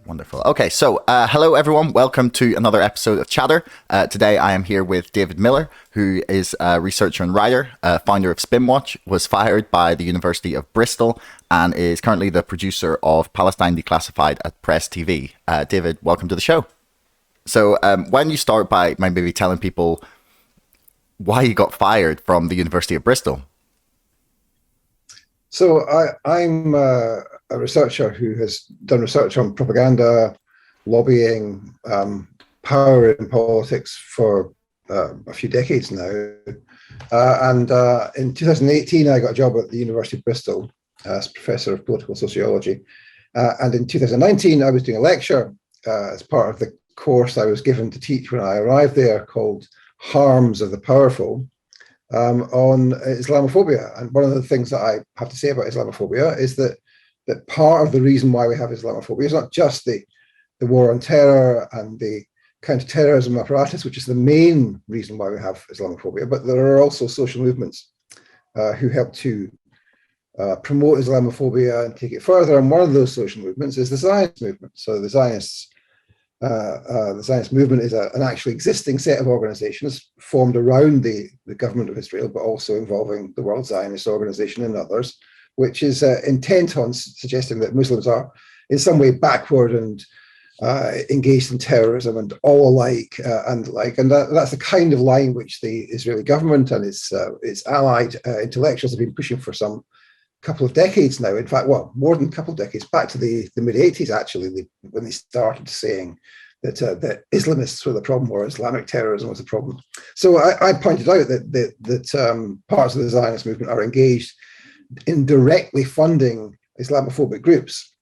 Wonderful. Okay, so hello everyone. Welcome to another episode of Chatter. Today I am here with David Miller, who is a researcher and writer, founder of Spinwatch, was fired by the University of Bristol, and is currently the producer of Palestine Declassified at Press TV. David, welcome to the show. So why don't you start by maybe telling people why you got fired from the University of Bristol? So I'm a researcher who has done research on propaganda, lobbying, power in politics for a few decades now. And in 2018, I got a job at the University of Bristol as professor of political sociology. And in 2019, I was doing a lecture as part of the course I was given to teach when I arrived there, called Harms of the Powerful, on Islamophobia. And one of the things that I have to say about Islamophobia is that part of the reason why we have Islamophobia is not just the war on terror and the counter-terrorism apparatus, which is the main reason why we have Islamophobia, but there are also social movements who help to promote Islamophobia and take it further. And one of those social movements is the Zionist movement. So the Zionist movement is an actually existing set of organizations formed around the government of Israel, but also involving the World Zionist Organization and others, which is intent on suggesting that Muslims are in some way backward and engaged in terrorism and all alike and that's the kind of line which the Israeli government and its allied intellectuals have been pushing for some couple of decades now. In fact, well, more than a couple of decades, back to the mid-80s, actually, when they started saying that Islamists were the problem, or Islamic terrorism was the problem. So I pointed out that parts of the Zionist movement are engaged in directly funding Islamophobic groups,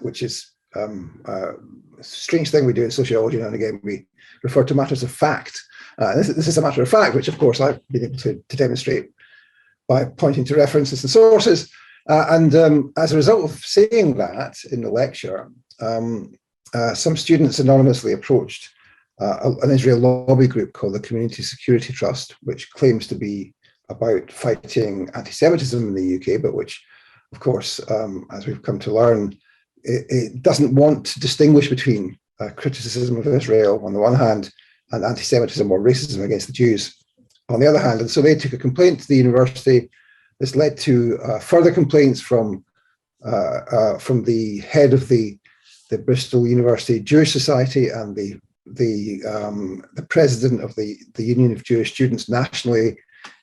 which is a strange thing we do in sociology now and again. We refer to matters of fact. This is a matter of fact, which, of course, I've been able to demonstrate by pointing to references and sources. And as a result of saying that in the lecture, some students anonymously approached an Israel lobby group called the Community Security Trust, which claims to be about fighting anti-Semitism in the UK, but which, of course, as we've come to learn, it doesn't want to distinguish between criticism of Israel on the one hand and anti-Semitism or racism against the Jews on the other hand. And so they took a complaint to the university. This led to further complaints from the head of the Bristol University Jewish Society and the president of the Union of Jewish Students nationally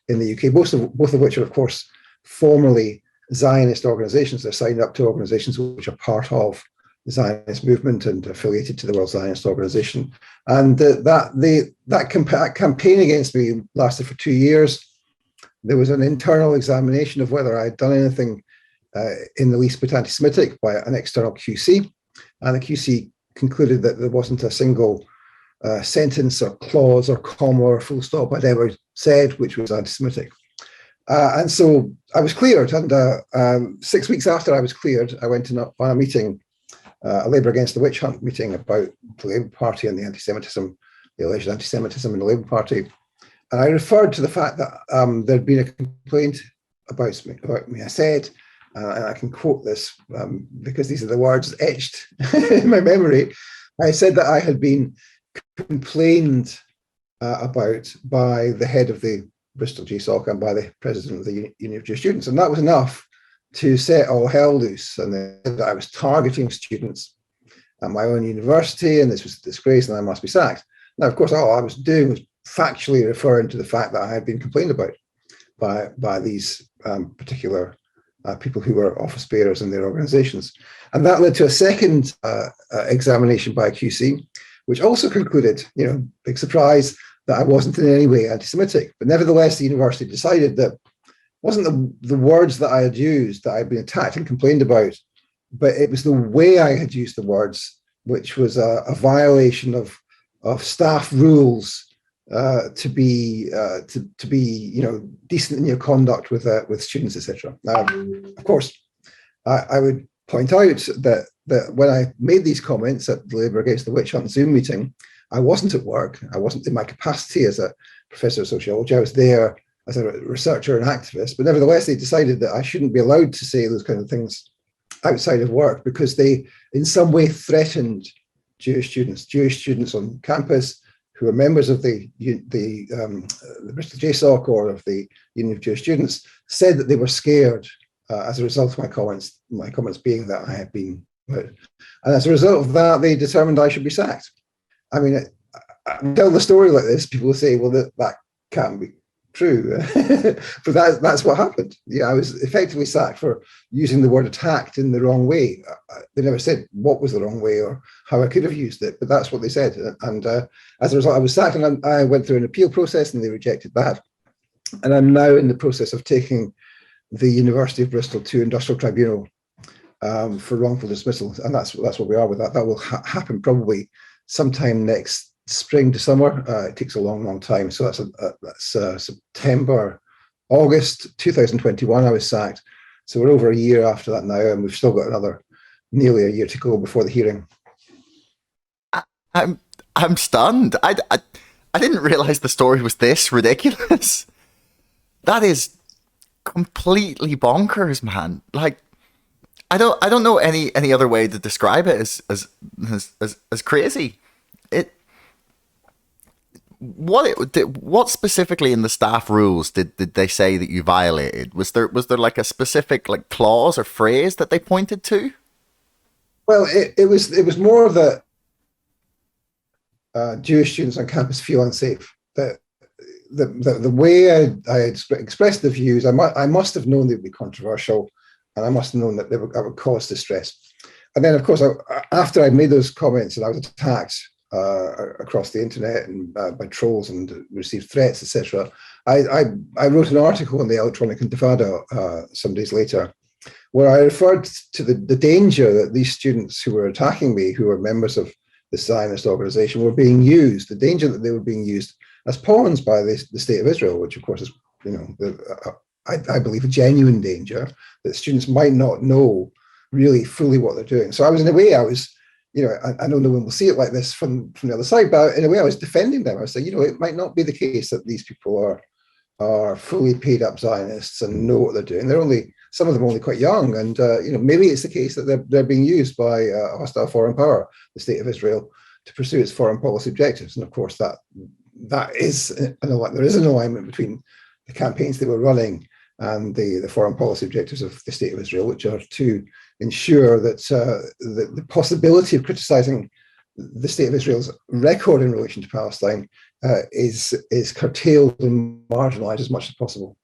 in the UK, both of which are, of course, formerly Zionist organizations. They're signed up to organizations which are part of the Zionist movement and affiliated to the World Zionist Organization. And that campaign against me lasted for 2 years. There was an internal examination of whether I had done anything in the least bit anti-Semitic by an external QC. And the QC concluded that there wasn't a single sentence or clause or comma or full stop I'd ever said which was anti-Semitic. And so I was cleared. And 6 weeks after I was cleared, I went on a meeting, a Labour Against the Witch Hunt meeting about the Labour Party and the alleged anti-Semitism in the Labour Party. And I referred to the fact that there'd been a complaint about me. I said, and I can quote this because these are the words etched in my memory. I said that I had been complained about by the head of the Bristol GSOC and by the president of the Union of Jewish Students. And that was enough to set all hell loose. And that I was targeting students at my own university, and this was a disgrace, and I must be sacked. Now, of course, all I was doing was factually referring to the fact that I had been complained about by these particular people who were office bearers in their organizations. And that led to a second examination by a QC, which also concluded, big surprise, that I wasn't in any way anti-Semitic. But nevertheless, the university decided that it wasn't the words that I had used that I had been attacked and complained about, but it was the way I had used the words, which was a violation of staff rules to be decent in your conduct with students, etc. Now, of course, I would point out that when I made these comments at the Labour Against the Witch Hunt Zoom meeting, I wasn't at work. I wasn't in my capacity as a professor of sociology. I was there as a researcher and activist, but nevertheless, they decided that I shouldn't be allowed to say those kind of things outside of work because they in some way threatened Jewish students on campus who are members of the Bristol JSOC or of the Union of Jewish Students, said that they were scared as a result of my comments being that I had been, and as a result of that, they determined I should be sacked. I mean, I tell the story like this, people will say, well, that can't be true. But that's what happened. Yeah, I was effectively sacked for using the word attacked in the wrong way. They never said what was the wrong way or how I could have used it, but that's what they said. And as a result, I was sacked, and I went through an appeal process, and they rejected that. And I'm now in the process of taking the University of Bristol to industrial tribunal for wrongful dismissal, and that's where we are with that. That will happen probably sometime next spring to summer. It takes a long time. So that's September, August 2021. I was sacked. So we're over a year after that now, and we've still got nearly a year to go before the hearing. I'm stunned. I didn't realize the story was this ridiculous. That is completely bonkers, man. Like, I don't know any other way to describe it as crazy. What specifically in the staff rules did they say that you violated? Was there like a specific like clause or phrase that they pointed to? Well, it was more that Jewish students on campus feel unsafe. That the way I expressed the views, I must have known they would be controversial, and I must have known that I would cause distress. And then, of course, after I made those comments and I was attacked across the internet and by trolls and received threats, etc., I wrote an article in the Electronic Intifada some days later, where I referred to the danger that these students who were attacking me, who were members of the Zionist organization, were being used, the danger that they were being used as pawns by the state of Israel, which of course is, I believe, a genuine danger, that students might not know really fully what they're doing. So I was, in a way, I know no one will see it like this from the other side, but in a way I was defending them. I was saying, it might not be the case that these people are fully paid up Zionists and know what they're doing. Some of them are only quite young, and maybe it's the case that they're being used by a hostile foreign power, the state of Israel, to pursue its foreign policy objectives. And of course there is an alignment between the campaigns they were running and the foreign policy objectives of the state of Israel, which are to ensure that the possibility of criticizing the state of Israel's record in relation to Palestine is curtailed and marginalized as much as possible.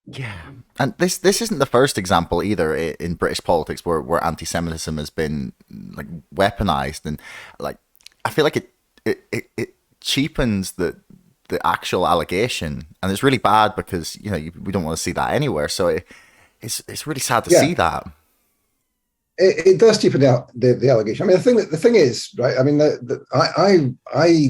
Yeah, and this isn't the first example either in British politics where anti-Semitism has been like weaponized, and like I feel like it cheapens the actual allegation, and it's really bad because we don't want to see that anywhere. So it's really sad to see that. It does cheapen the allegation. I mean, the thing is, right? I mean,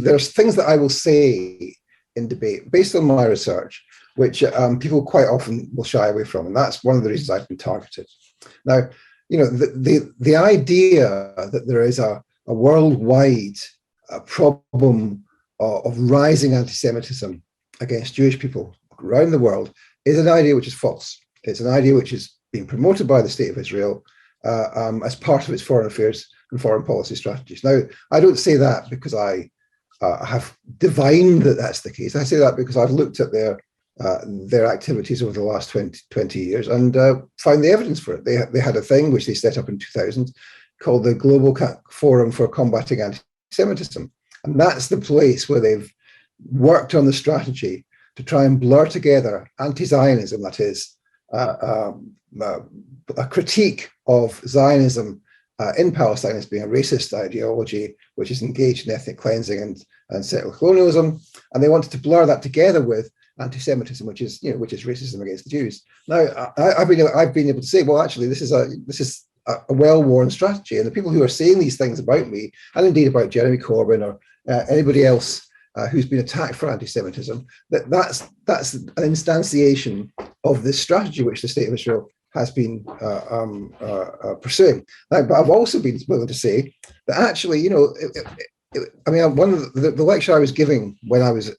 there's things that I will say in debate based on my research, which people quite often will shy away from, and that's one of the reasons I've been targeted. Now, the idea that there is a worldwide problem of rising anti-Semitism against Jewish people around the world is an idea which is false. It's an idea which is being promoted by the state of Israel as part of its foreign affairs and foreign policy strategies. Now, I don't say that because I have divined that that's the case. I say that because I've looked at their activities over the last 20 years and found the evidence for it. They had a thing which they set up in 2000 called the Global Forum for Combating Anti-Semitism. And that's the place where they've worked on the strategy to try and blur together anti-Zionism, that is, a critique of Zionism in Palestine as being a racist ideology, which is engaged in ethnic cleansing and settler colonialism. And they wanted to blur that together with anti-Semitism, which is racism against the Jews. Now, I've been able to say, well, actually, this is a well-worn strategy, and the people who are saying these things about me, and indeed about Jeremy Corbyn or anybody else who's been attacked for anti-Semitism, that's an instantiation of this strategy which the state of Israel has been pursuing. Now, but I've also been willing to say that actually, one of the lecture I was giving when I was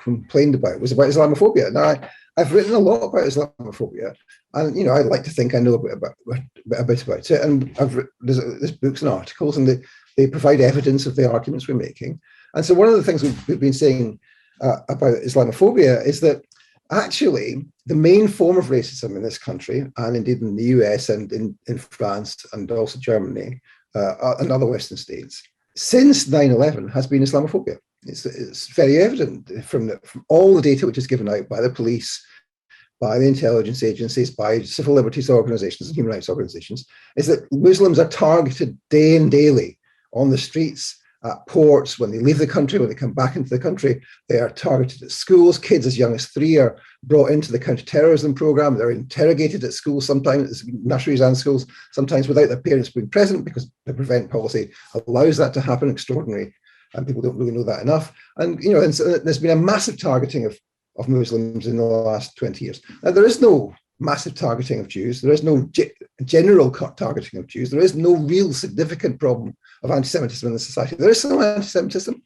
complained about was about Islamophobia. Now, I've written a lot about Islamophobia, and I'd like to think I know a bit about it. And there's books and articles, and they provide evidence of the arguments we're making. And so one of the things we've been saying about Islamophobia is that actually the main form of racism in this country, and indeed in the US and in France and also Germany and other Western states, since 9/11 has been Islamophobia. It's very evident from all the data which is given out by the police, by the intelligence agencies, by civil liberties organizations and human rights organizations, is that Muslims are targeted day and daily on the streets, at ports, when they leave the country, when they come back into the country. They are targeted at schools. Kids as young as 3 are brought into the counter-terrorism program. They're interrogated at schools, sometimes nurseries and schools, sometimes without their parents being present, because the prevent policy allows that to happen. Extraordinary, and people don't really know that enough. And and so there's been a massive targeting of Muslims in the last 20 years. Now, there is no massive targeting of Jews. There is no general targeting of Jews. There is no real significant problem of anti-Semitism in the society. There is some anti-Semitism,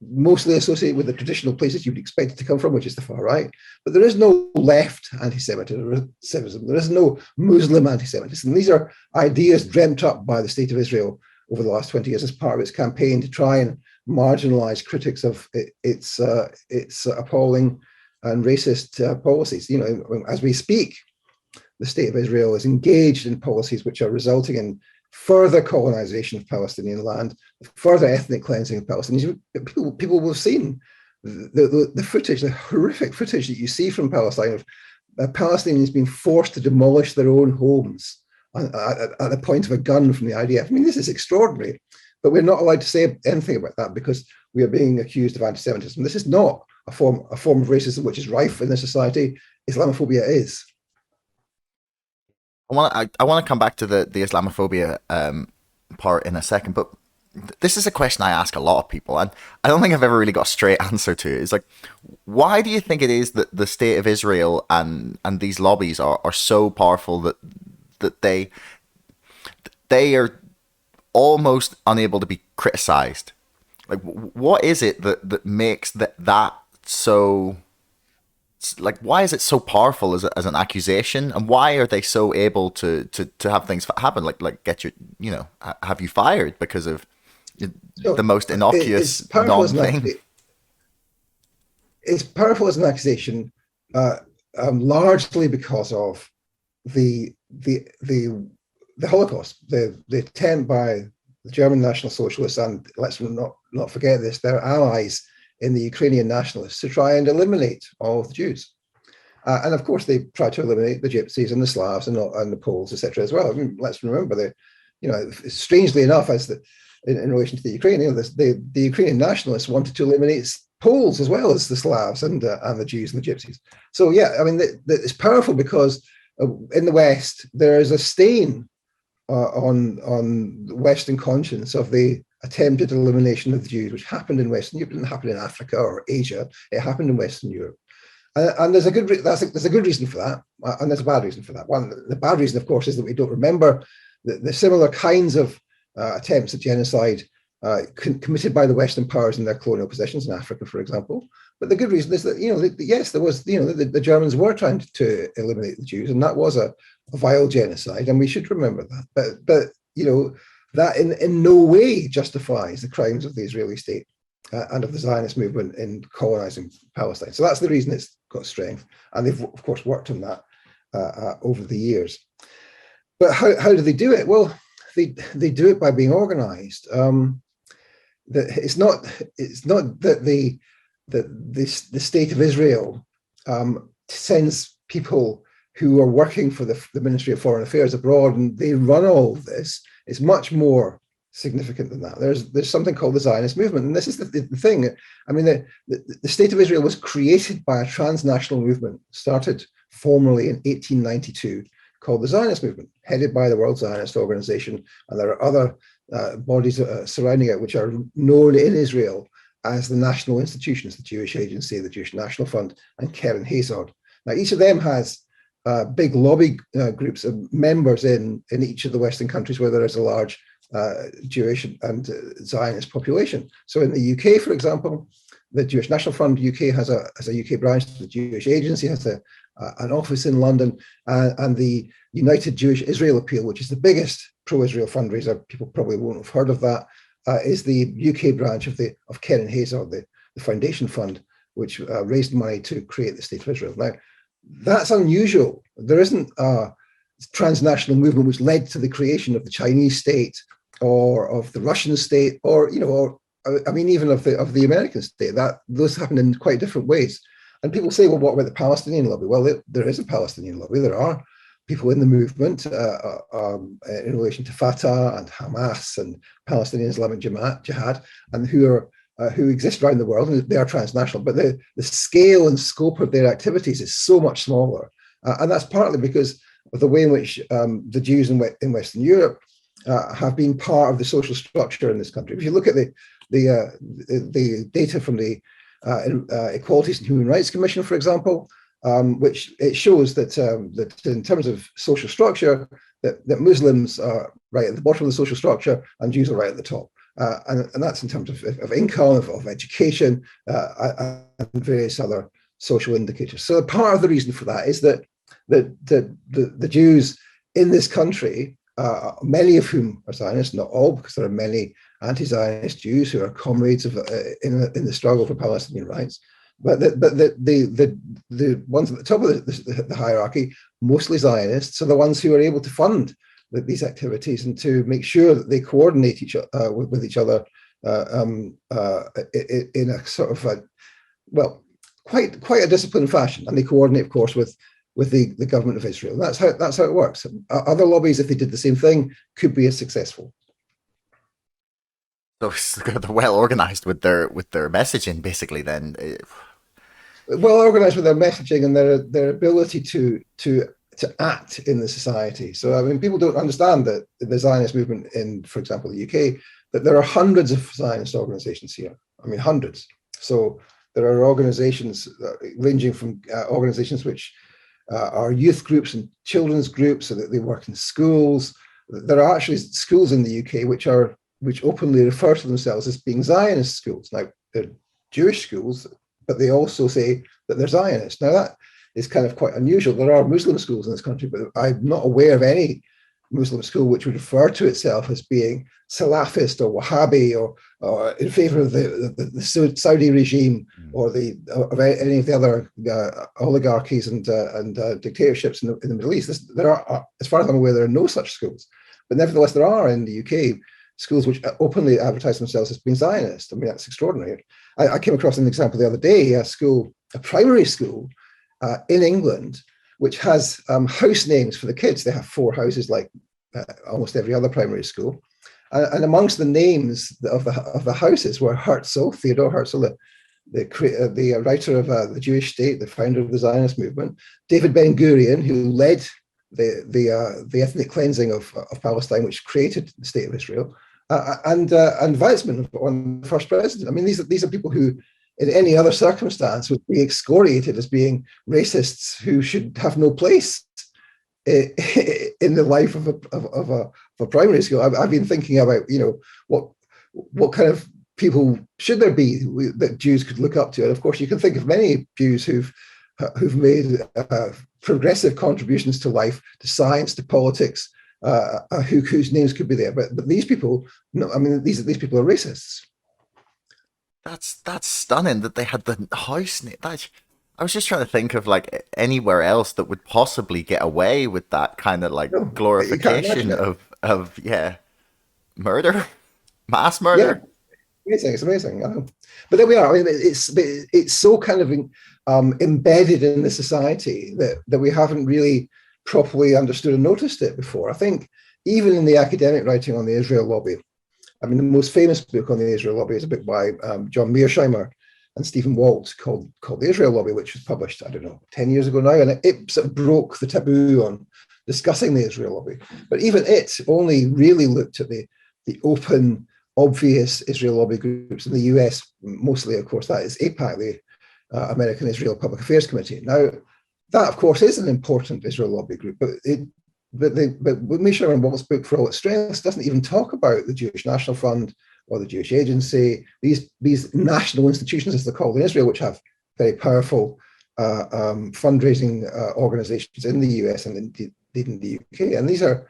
mostly associated with the traditional places you'd expect it to come from, which is the far right. But there is no left anti-Semitism. There is no Muslim anti-Semitism. These are ideas dreamt up by the State of Israel over the last 20 years as part of its campaign to try and marginalize critics of its appalling and racist policies. As we speak, the State of Israel is engaged in policies which are resulting in further colonization of Palestinian land, further ethnic cleansing of Palestinians. People will have seen the footage, the horrific footage that you see from Palestine of Palestinians being forced to demolish their own homes at the point of a gun from the IDF. I mean, this is extraordinary, but we're not allowed to say anything about that because we are being accused of anti-Semitism. This is not a form of racism which is rife in this society. Islamophobia is. I want to come back to the Islamophobia part in a second, but this is a question I ask a lot of people, and I don't think I've ever really got a straight answer to it. It's like, why do you think it is that the State of Israel and these lobbies are so powerful that they are almost unable to be criticized? Like, what is it that makes that so? Like, why is it so powerful as an accusation, and why are they so able to have things happen, like get you have you fired because of the most innocuous non-thing? It's powerful as an accusation, largely because of the Holocaust, the attempt by the German National Socialists, and let's not forget this, their allies in the Ukrainian nationalists, to try and eliminate all of the Jews. And of course, they tried to eliminate the Gypsies and the Slavs and the Poles, etc. as well. I mean, let's remember strangely enough, in relation to the Ukraine, the Ukrainian nationalists wanted to eliminate Poles as well as the Slavs and the Jews and the Gypsies. So yeah, I mean, it's powerful because in the West there is a stain on Western conscience of the attempted elimination of the Jews, which happened in Western Europe. It didn't happen in Africa or Asia. It happened in Western Europe, and there's a good reason for that, and there's a bad reason for that. One, the bad reason, of course, is that we don't remember the similar kinds of attempts at genocide committed by the Western powers in their colonial possessions in Africa, for example. But the good reason is that yes, there was the Germans were trying to eliminate the Jews, and that was a vile genocide, and we should remember that. But that in no way justifies the crimes of the Israeli state and of the Zionist movement in colonizing Palestine. So that's the reason it's got strength, and they've of course worked on that over the years. But how do they do it? Well, they do it by being organized. It's not that the State of Israel sends people who are working for the Ministry of Foreign Affairs abroad and they run all of this. It's much more significant than that. There's something called the Zionist movement, and this is the thing. I mean, the State of Israel was created by a transnational movement, started formally in 1892, called the Zionist movement, headed by the World Zionist Organization, and there are other bodies surrounding it which are known in Israel as the national institutions, the Jewish Agency, the Jewish National Fund, and Keren Hazard. Now, each of them has big lobby groups of members in each of the Western countries where there is a large Jewish and Zionist population. So in the UK, for example, the Jewish National Fund UK has a UK branch. The Jewish Agency has an office in London, and the United Jewish Israel Appeal, which is the biggest pro-Israel fundraiser. People probably won't have heard of that. Is the UK branch of Ken and Hayes, or the Foundation Fund, which raised money to create the State of Israel. Now, that's unusual. There isn't a transnational movement which led to the creation of the Chinese state or of the Russian state, or even of the American state. That those happen in quite different ways. And people say, well, what about the Palestinian lobby? Well, there is a Palestinian lobby. There are people in the movement in relation to Fatah and Hamas and Palestinian Islamic Jihad, and who exist around the world, and they are transnational. But the scale and scope of their activities is so much smaller, and that's partly because of the way in which the Jews in Western Europe have been part of the social structure in this country. If you look at the data from the Equalities and Human Rights Commission, for example, which it shows that in terms of social structure, that Muslims are right at the bottom of the social structure and Jews are right at the top. And that's in terms of income, of education, and various other social indicators. So part of the reason for that is that the Jews in this country, many of whom are Zionists, not all, because there are many anti-Zionist Jews who are comrades in the struggle for Palestinian rights. But the ones at the top of the hierarchy, mostly Zionists, are the ones who are able to fund these activities and to make sure that they coordinate with each other in a sort of quite a disciplined fashion. And they coordinate, of course, with the government of Israel. And that's how it works. Other lobbies, if they did the same thing, could be as successful. So they're well organized with their messaging, basically. Then, well organized with their messaging and their ability to act in the society. So I mean, people don't understand that the Zionist movement in, for example, the UK, that there are hundreds of Zionist organizations here. I mean, hundreds. So there are organizations ranging from organizations which are youth groups and children's groups, so that they work in schools. There are actually schools in the UK which openly refer to themselves as being Zionist schools. Now, they're Jewish schools, but they also say that they're Zionist. Now, that is kind of quite unusual. There are Muslim schools in this country, but I'm not aware of any Muslim school which would refer to itself as being Salafist or Wahhabi or in favor of the Saudi regime or of any of the other oligarchies and dictatorships in the Middle East. There are, as far as I'm aware, there are no such schools. But nevertheless, there are in the UK schools which openly advertise themselves as being Zionist. I mean, that's extraordinary. I came across an example the other day, a primary school in England, which has house names for the kids. They have 4 houses, like almost every other primary school. And amongst the names of the houses were Herzl, Theodor Herzl, the writer of the Jewish State, the founder of the Zionist movement, David Ben-Gurion, who led the ethnic cleansing of Palestine, which created the State of Israel, and Weizmann, one the first president. I mean, these are people who, in any other circumstance, would be excoriated as being racists who should have no place in the life of a primary school. I've been thinking about, what kind of people should there be that Jews could look up to, and of course you can think of many Jews who've made progressive contributions to life, to science, to politics, whose names could be there. But these people, no, I mean, these people are racists. That's stunning that they had the house name. I was just trying to think of like anywhere else that would possibly get away with that kind of like glorification of murder, mass murder. Yeah. It's amazing. But there we are. I mean, it's so kind of embedded in the society that we haven't really properly understood and noticed it before. I think even in the academic writing on the Israel lobby, I mean, the most famous book on the Israel lobby is a book by John Mearsheimer and Stephen Walt called The Israel Lobby, which was published, 10 years ago now, and it sort of broke the taboo on discussing the Israel lobby. But even it only really looked at the open, obvious Israel lobby groups in the US, mostly, of course, that is AIPAC, the American Israel Public Affairs Committee. Now, that, of course, is an important Israel lobby group, but Mearsheimer and Walt's book, for all its strengths, doesn't even talk about the Jewish National Fund or the Jewish Agency, these national institutions, as they're called in Israel, which have very powerful fundraising organizations in the US and indeed in the UK. And these are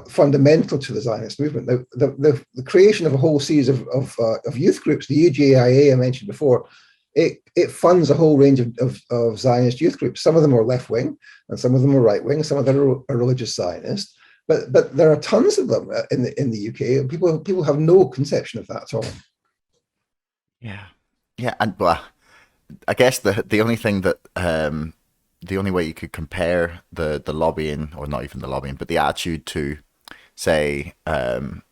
fundamental to the Zionist movement. The creation of a whole series of youth groups, the UJIA I mentioned before, it funds a whole range of Zionist youth groups. Some of them are left-wing and some of them are right-wing. Some of them are religious Zionists. But there are tons of them in the UK, and people have no conception of that at all. Yeah, and well, I guess the only thing that the only way you could compare the lobbying, or not even the lobbying, but the attitude to, say, an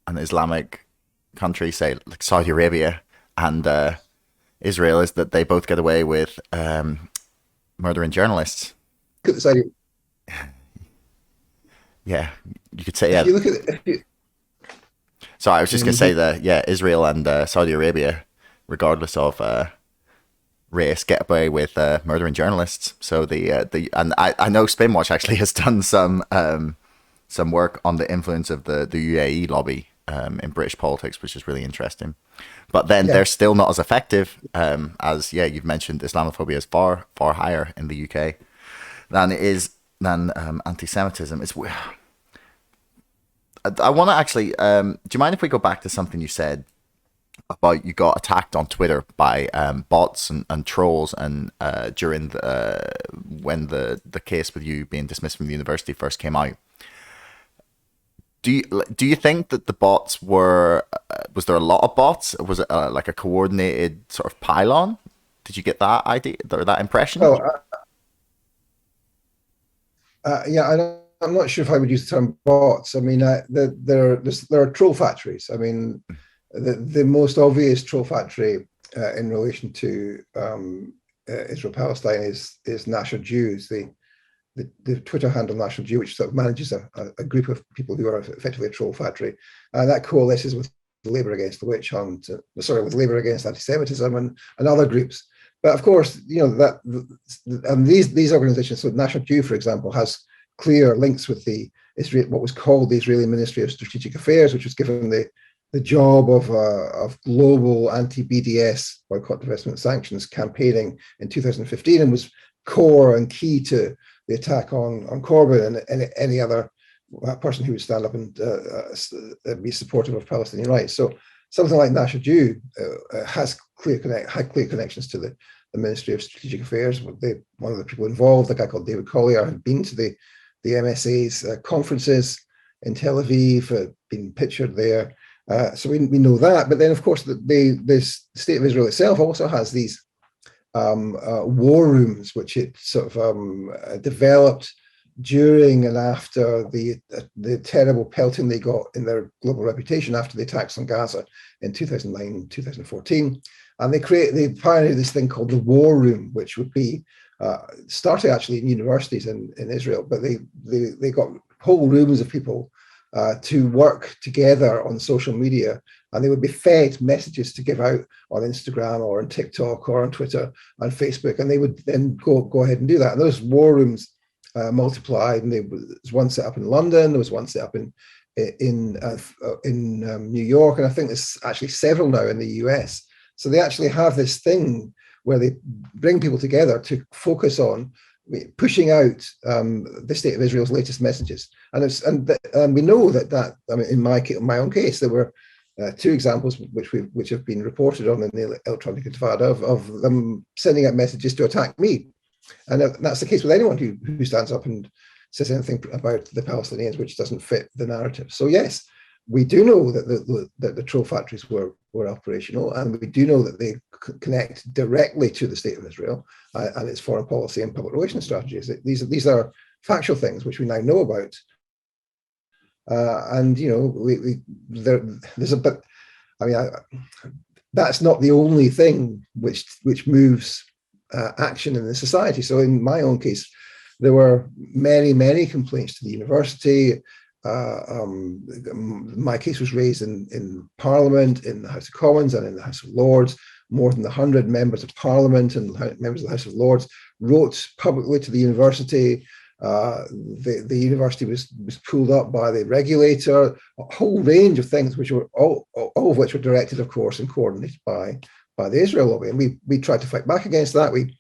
Islamic country, say like Saudi Arabia and Israel, is that they both get away with murdering journalists. Yeah, you could say, yeah. If you look at it, So I was just going to say that, yeah, Israel and Saudi Arabia, regardless of race, get away with murdering journalists. So and I know Spinwatch actually has done some work on the influence of the UAE lobby in British politics, which is really interesting. But then they're still not as effective as, yeah, you've mentioned Islamophobia is far higher in the UK than it is than anti-Semitism. I want to actually, do you mind if we go back to something you said about you got attacked on Twitter by bots and trolls, and during when the case with you being dismissed from the university first came out? Do you think that the bots were, was there a lot of bots? Was it like a coordinated sort of pylon? Did you get that idea or that impression? Yeah, I'm not sure if I would use the term bots. I mean, there are troll factories. I mean, the most obvious troll factory in relation to Israel-Palestine is National Jews, the Twitter handle National Jew, which sort of manages a group of people who are effectively a troll factory. And that coalesces with Labour Against the Witch Hunt, with Labour Against Anti-Semitism and other groups. But of course, you know, and these organizations, so National Jew, for example, has clear links with what was called the Israeli Ministry of Strategic Affairs, which was given the job of global anti-BDS, boycott, divestment, sanctions campaigning in 2015, and was core and key to the attack on Corbyn and any other person who would stand up and be supportive of Palestinian rights. So something like National Jew had clear connections to the Ministry of Strategic Affairs. One of the people involved, a guy called David Collier, had been to the MSA's conferences in Tel Aviv, been pictured there. So we know that. But then, of course, the State of Israel itself also has these war rooms, which it sort of developed during and after the terrible pelting they got in their global reputation after the attacks on Gaza in 2009, 2014. And they pioneered this thing called the War Room, which would be started actually in universities in Israel, but they got whole rooms of people to work together on social media, and they would be fed messages to give out on Instagram or on TikTok or on Twitter and Facebook, and they would then go ahead and do that. And those war rooms multiplied, and there was one set up in London, there was one set up in New York, and I think there's actually several now in the US. So they actually have this thing where they bring people together to focus on pushing out the State of Israel's latest messages. And we know that I mean, in my own case, there were two examples which have been reported on in the Electronic Intifada of them sending out messages to attack me. And that's the case with anyone who stands up and says anything about the Palestinians which doesn't fit the narrative. So yes, we do know that the troll factories were operational, and we do know that they connect directly to the State of Israel and its foreign policy and public relations strategies. These are factual things which we now know about, and you know there's a bit. I mean, that's not the only thing which moves action in the society. So in my own case, there were many complaints to the university. My case was raised in Parliament, in the House of Commons and in the House of Lords. More than 100 members of Parliament and members of the House of Lords wrote publicly to the university The university was pulled up by the regulator, a whole range of things, which were all of which were directed, of course, and coordinated by the Israel lobby. And we tried to fight back against that. We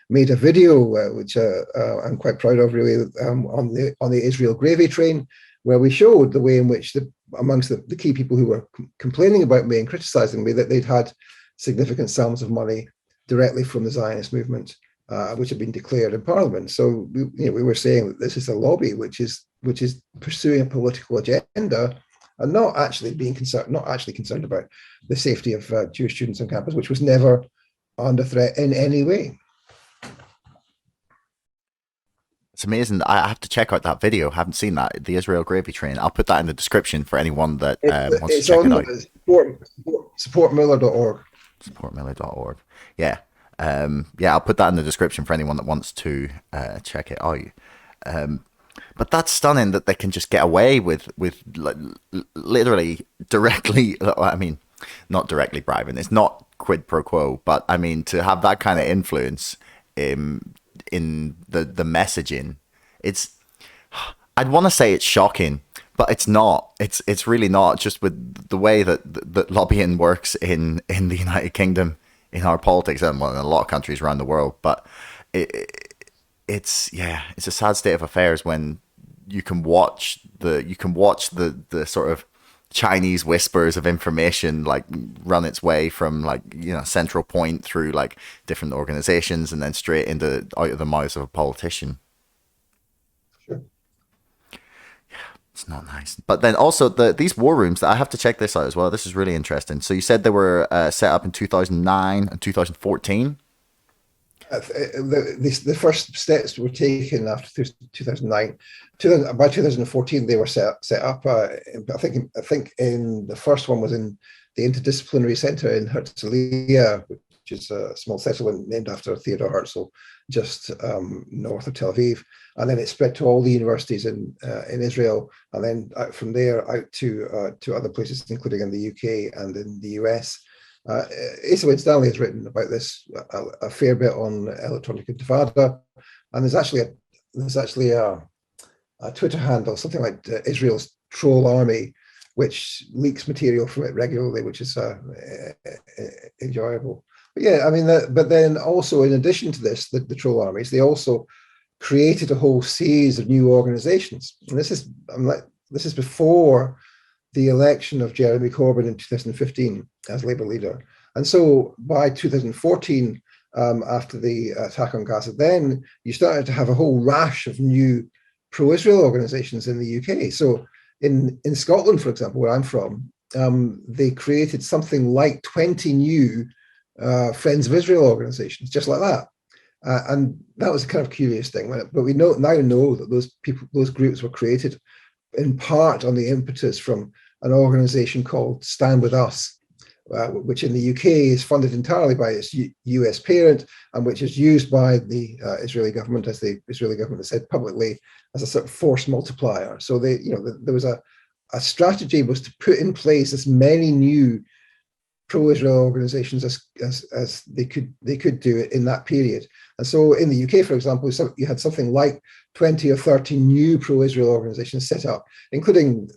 made a video, which I'm quite proud of, really, on the Israel gravy train, where we showed the way in which amongst the key people who were complaining about me and criticizing me, that they'd had significant sums of money directly from the Zionist movement, which had been declared in Parliament. So we were saying that this is a lobby which is pursuing a political agenda and not actually concerned about the safety of Jewish students on campus, which was never under threat in any way. It's amazing. I have to check out that video. I haven't seen that, the Israel gravy train. I'll put that in the description for anyone that wants to check it out. Supportmiller.org. Supportmiller.org. Yeah. I'll put that in the description for anyone that wants to check it out. But that's stunning that they can just get away with literally directly. I mean, not directly bribing. It's not quid pro quo, but I mean, to have that kind of influence in the messaging, I'd want to say it's shocking, but it's not. It's really not. Just with the way that lobbying works in the United Kingdom, in our politics, and in a lot of countries around the world. But it's a sad state of affairs when you can watch the sort of Chinese whispers of information like run its way from central point through like different organizations and then straight out of the mouths of a politician. Sure. Yeah, it's not nice. But then also these war rooms, I have to check this out as well. This is really interesting. So you said they were set up in 2009 and 2014. The first steps were taken after 2009. By 2014, they were set up. I think in the first one was in the Interdisciplinary Centre in Herzliya, which is a small settlement named after Theodor Herzl, just north of Tel Aviv. And then it spread to all the universities in Israel, and then from there out to other places, including in the UK and in the US. Asa Winstanley has written about this a fair bit on Electronic Intifada, and there's actually a Twitter handle, something like Israel's Troll Army, which leaks material from it regularly, which is enjoyable. But yeah, I mean, but then also in addition to this, the troll armies, they also created a whole series of new organizations, and this is before the election of Jeremy Corbyn in 2015 as Labour leader. And so by 2014, after the attack on Gaza, then you started to have a whole rash of new pro-Israel organizations in the UK. So in Scotland, for example, where I'm from, they created something like 20 new Friends of Israel organizations, just like that. And that was a kind of curious thing. But we now know that those groups were created in part on the impetus from an organization called Stand With Us, which in the UK is funded entirely by its US parent, and which is used by the Israeli government, as the Israeli government has said publicly, as a sort of force multiplier. So there was a strategy was to put in place as many new pro-Israel organizations as they could do it in that period. And so in the UK, for example, you had something like 20 or 30 new pro-Israel organizations set up, including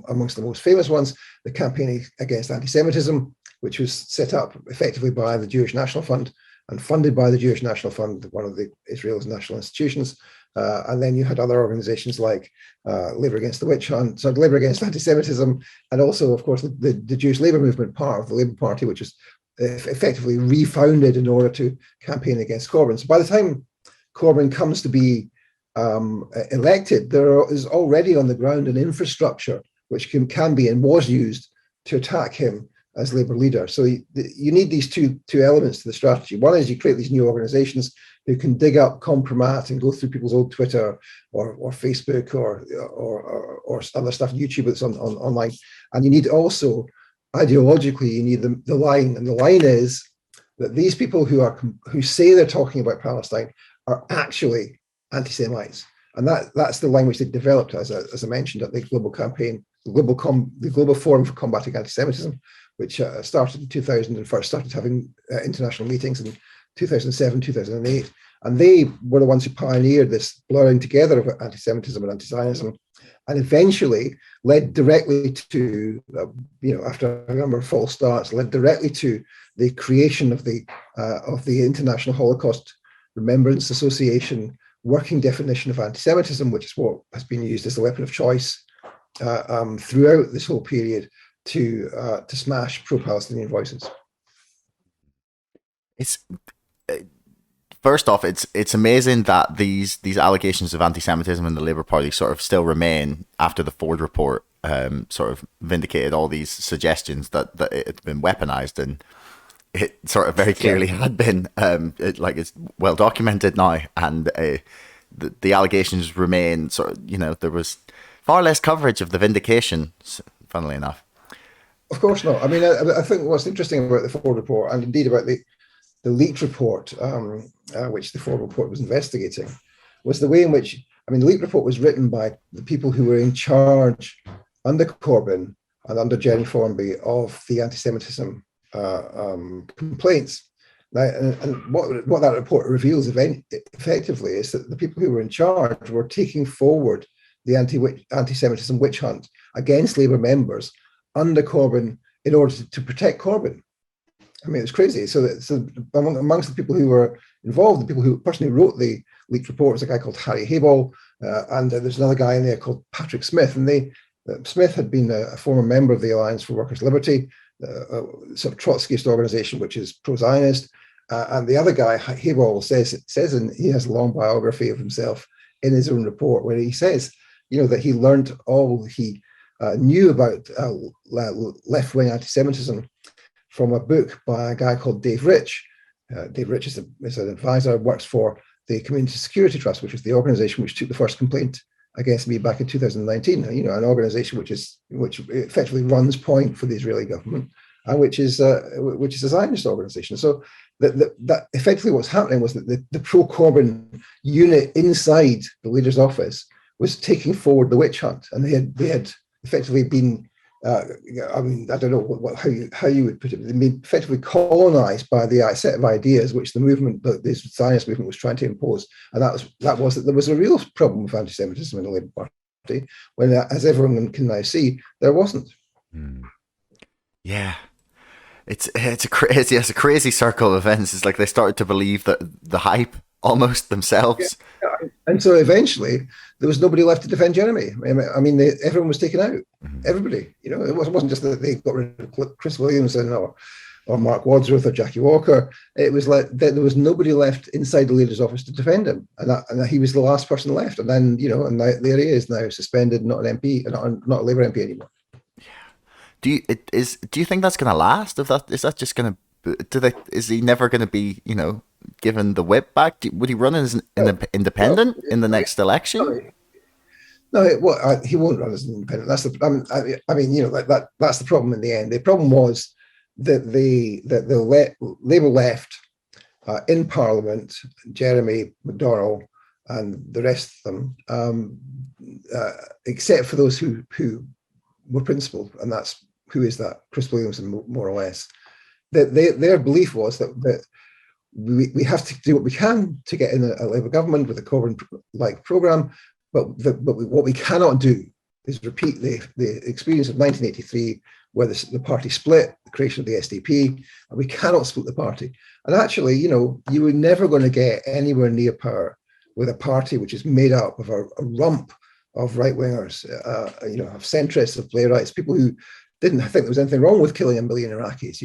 amongst the most famous ones, the Campaign Against Anti-Semitism, which was set up effectively by the Jewish National Fund and funded by the Jewish National Fund, one of Israel's national institutions. And then you had other organizations like Labour Against the Witch Hunt, so Labour Against Anti-Semitism, and also, of course, the Jewish Labour Movement, part of the Labour Party, which was effectively refounded in order to campaign against Corbyn. So by the time Corbyn comes to be elected, there is already on the ground an infrastructure which can be and was used to attack him as Labour leader. So you need these two elements to the strategy. One is you create these new organizations who can dig up compromat and go through people's old Twitter or Facebook or other stuff, YouTube that's online. And you need also, ideologically, you need the line. And the line is that these people who say they're talking about Palestine are actually anti-Semites. And that's the language they developed, as I mentioned, at the global campaign, the Global Forum for Combating Anti-Semitism, which started in 2000 and first started having international meetings and 2007, 2008. And they were the ones who pioneered this blurring together of anti-Semitism and anti-Zionism, and eventually led directly to, after a number of false starts, led directly to the creation of the International Holocaust Remembrance Association working definition of anti-Semitism, which is what has been used as the weapon of choice throughout this whole period to smash pro-Palestinian voices. First off, it's amazing that these allegations of anti-Semitism in the Labour Party sort of still remain after the Forde report sort of vindicated all these suggestions that it's been weaponized, and it sort of very clearly had been. It's well documented now, and the allegations remain sort of, there was far less coverage of the vindication, funnily enough. Of course not. I mean, I think what's interesting about the Forde report, and indeed about the leaked report, which the Forde report was investigating, was the way in which, the leaked report was written by the people who were in charge under Corbyn and under Jeremy Formby of the anti-Semitism complaints. Now, and what that report reveals effectively is that the people who were in charge were taking forward the anti-Semitism witch hunt against Labour members under Corbyn in order to protect Corbyn. It was crazy. So amongst the people who were involved, the person who wrote the leaked report was a guy called Harry Habel, and there's another guy in there called Patrick Smith. And Smith had been a former member of the Alliance for Workers' Liberty, sort of Trotskyist organization, which is pro-Zionist. And the other guy, Habel, says, and he has a long biography of himself in his own report, where he says, that he learned all he knew about left-wing anti-Semitism from a book by a guy called Dave Rich. Dave Rich is an advisor, works for the Community Security Trust, which was the organization which took the first complaint against me back in 2019. An organization which effectively runs point for the Israeli government, and which is a Zionist organization. So that effectively what's happening was that the pro-Corbyn unit inside the leader's office was taking forward the witch hunt, and they had effectively been. I don't know how you would put it. They've been effectively colonized by the set of ideas which this Zionist movement was trying to impose, and that was that there was a real problem with anti-Semitism in the Labour Party, when, as everyone can now see, there wasn't. Yeah, it's a crazy circle of events. It's like they started to believe that the hype almost themselves. Yeah. And so eventually there was nobody left to defend Jeremy. Everyone was taken out. Everybody. It wasn't just that they got rid of Chris Williamson or Mark Wadsworth or Jackie Walker. It was like that there was nobody left inside the leader's office to defend him, and he was the last person left. And then and now, there he is now, suspended, not an MP, not a Labour MP anymore. Do you think that's going to last? Is that just going to? Is he never going to be given the whip back? Would he run as an independent in the next election? No, he won't run as an independent. That's the that's the problem in the end. The problem was that the Labour left in Parliament, Jeremy, McDonnell, and the rest of them, except for those who were principled, and that's who is that? Chris Williamson, more or less. Their belief was that we have to do what we can to get in a Labour government with a Corbyn-like programme, but what we cannot do is repeat the experience of 1983, where the party split, the creation of the SDP, and we cannot split the party. And actually, you were never going to get anywhere near power with a party which is made up of a rump of right-wingers, of centrists, of playwrights, people who didn't think there was anything wrong with killing 1 million Iraqis.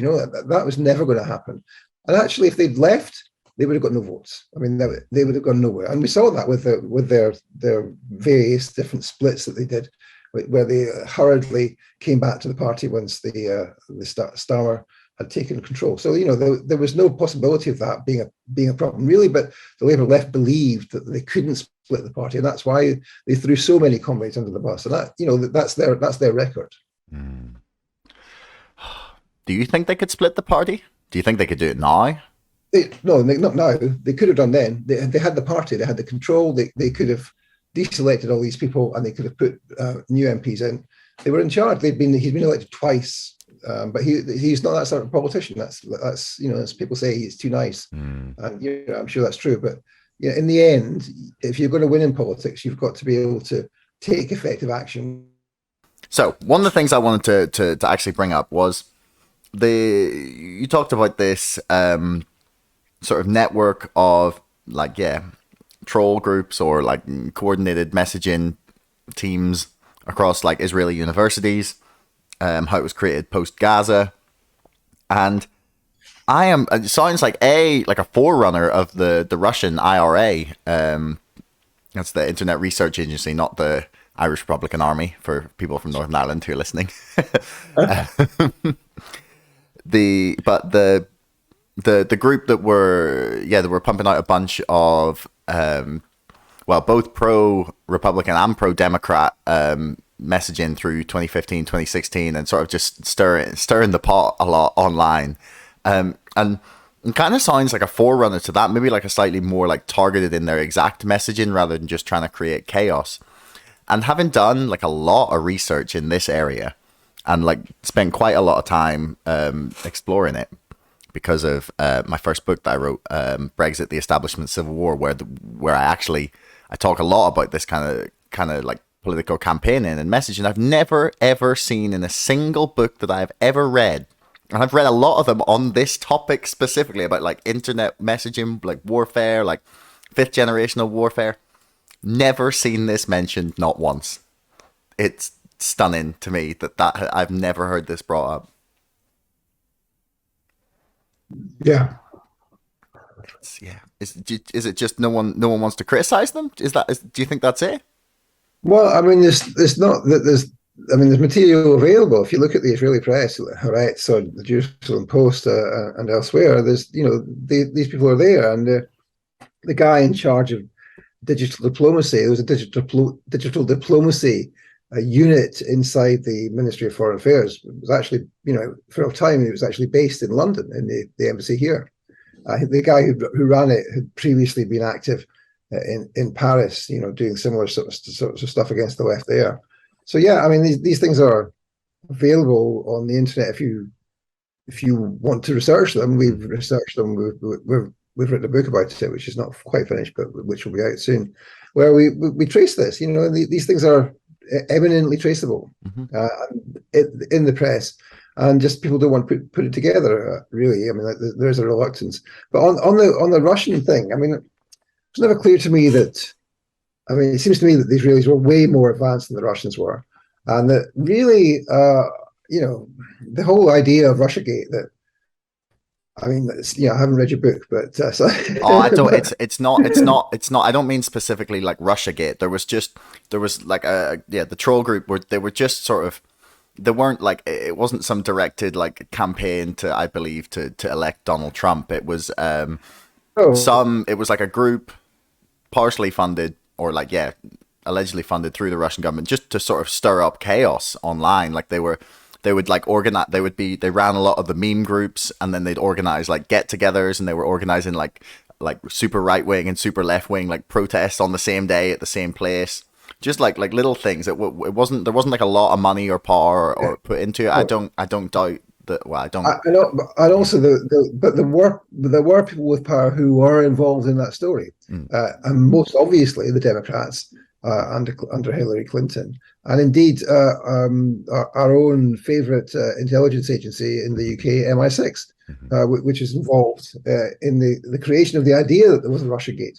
That was never going to happen. And actually, if they'd left, they would have got no votes. They would have gone nowhere. And we saw that with their various different splits that they did, where they hurriedly came back to the party once the Starmer had taken control. So there was no possibility of that being a problem really. But the Labour left believed that they couldn't split the party, and that's why they threw so many comrades under the bus. And that's their record. Do you think they could split the party? Do you think they could do it now? No, not now. They could have done then. They had the party. They had the control. They could have deselected all these people, and they could have put new MPs in. They were in charge. He'd been elected twice But he's not that sort of politician. That's as people say, he's too nice, and I'm sure that's true. But in the end, if you're going to win in politics, you've got to be able to take effective action. So one of the things I wanted to actually bring up was you talked about this sort of network of troll groups or like coordinated messaging teams across like Israeli universities, how it was created post Gaza, and it sounds like a forerunner of the Russian IRA. That's the Internet Research Agency, not the Irish Republican Army, for people from Northern Ireland who are listening. The group that were pumping out a bunch of both pro-Republican and pro-Democrat messaging through 2015, 2016, and sort of just stirring the pot a lot online. And it kind of sounds like a forerunner to that, maybe like a slightly more like targeted in their exact messaging rather than just trying to create chaos. And having done like a lot of research in this area and like spent quite a lot of time exploring it because of my first book that I wrote, Brexit, the Establishment Civil War, where I talk a lot about this kind of like political campaigning and messaging. I've never ever seen in a single book that I've ever read, and I've read a lot of them on this topic specifically about like internet messaging, like warfare, like fifth generational warfare. Never seen this mentioned, not once. It's stunning to me that I've never heard this brought up. Yeah. Is it just no one wants to criticize them? Do you think that's it? Well, I mean, there's not that there's material available. If you look at the Israeli press, Haaretz or the Jerusalem Post and elsewhere, there's these people are there, and the guy in charge of digital diplomacy, there was a digital diplomacy unit inside the Ministry of Foreign Affairs. It was actually, for a time, it was actually based in London in the embassy here. The guy who ran it had previously been active in Paris, doing similar sort of stuff against the left there. So yeah, I mean, these things are available on the internet if you want to research them. We've researched them. We've written a book about it, which is not quite finished, but which will be out soon, where we trace this. These things are eminently traceable in the press, and just people don't want to put it together. Really, I mean, there's a reluctance. But on the Russian thing, I mean, it's never clear to me that. I mean, it seems to me that the Israelis were way more advanced than the Russians were, and that really, the whole idea of Russiagate that. I mean, I haven't read your book, but so. I don't. It's not. I don't mean specifically like Russiagate. There was like the troll group where they were just sort of. They weren't like, it wasn't some directed like campaign to, I believe, to elect Donald Trump. It was it was like a group partially funded or allegedly funded through the Russian government just to sort of stir up chaos online. Like they would like organize, they ran a lot of the meme groups, and then they'd organize like get-togethers, and they were organizing like super right-wing and super left-wing like protests on the same day at the same place. Just like little things. There wasn't like a lot of money or power or put into it. I don't doubt that. Well, I don't. I know, and also there were people with power who were involved in that story, and most obviously the Democrats under Hillary Clinton, and indeed our own favourite intelligence agency in the UK, MI6, which is involved in the creation of the idea that there was a Russiagate,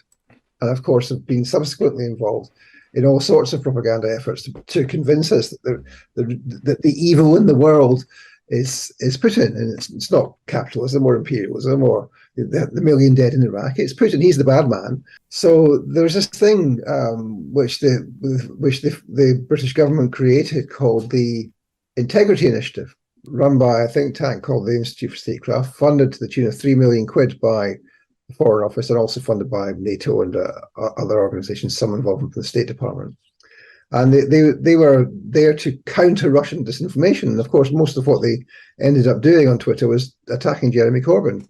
and of course have been subsequently involved in all sorts of propaganda efforts to convince us that the evil in the world is Putin, and it's not capitalism or imperialism or the million dead in Iraq. It's Putin. He's the bad man. So there's this thing which the British government created called the Integrity Initiative, run by a think tank called the Institute for Statecraft, funded to the tune of £3 million by the Foreign Office, and also funded by NATO and other organisations, some involvement from the State Department. And they were there to counter Russian disinformation. And of course, most of what they ended up doing on Twitter was attacking Jeremy Corbyn.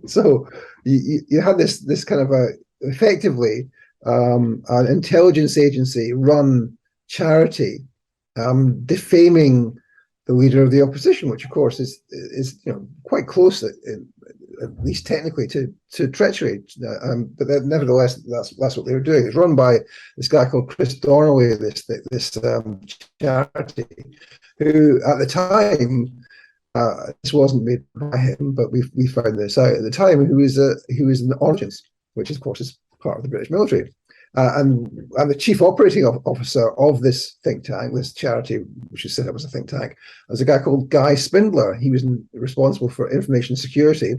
So you had this kind of effectively an intelligence agency run charity defaming the leader of the opposition, which of course is quite close, at least technically, to treachery. But nevertheless, that's what they were doing. It's run by this guy called Chris Donnelly, this charity, who at the time, this wasn't made by him, but we found this out at the time, who was in Origins, which of course is part of the British military. And the chief operating officer of this think tank, this charity, which is set up as a think tank, was a guy called Guy Spindler. He was responsible for information security,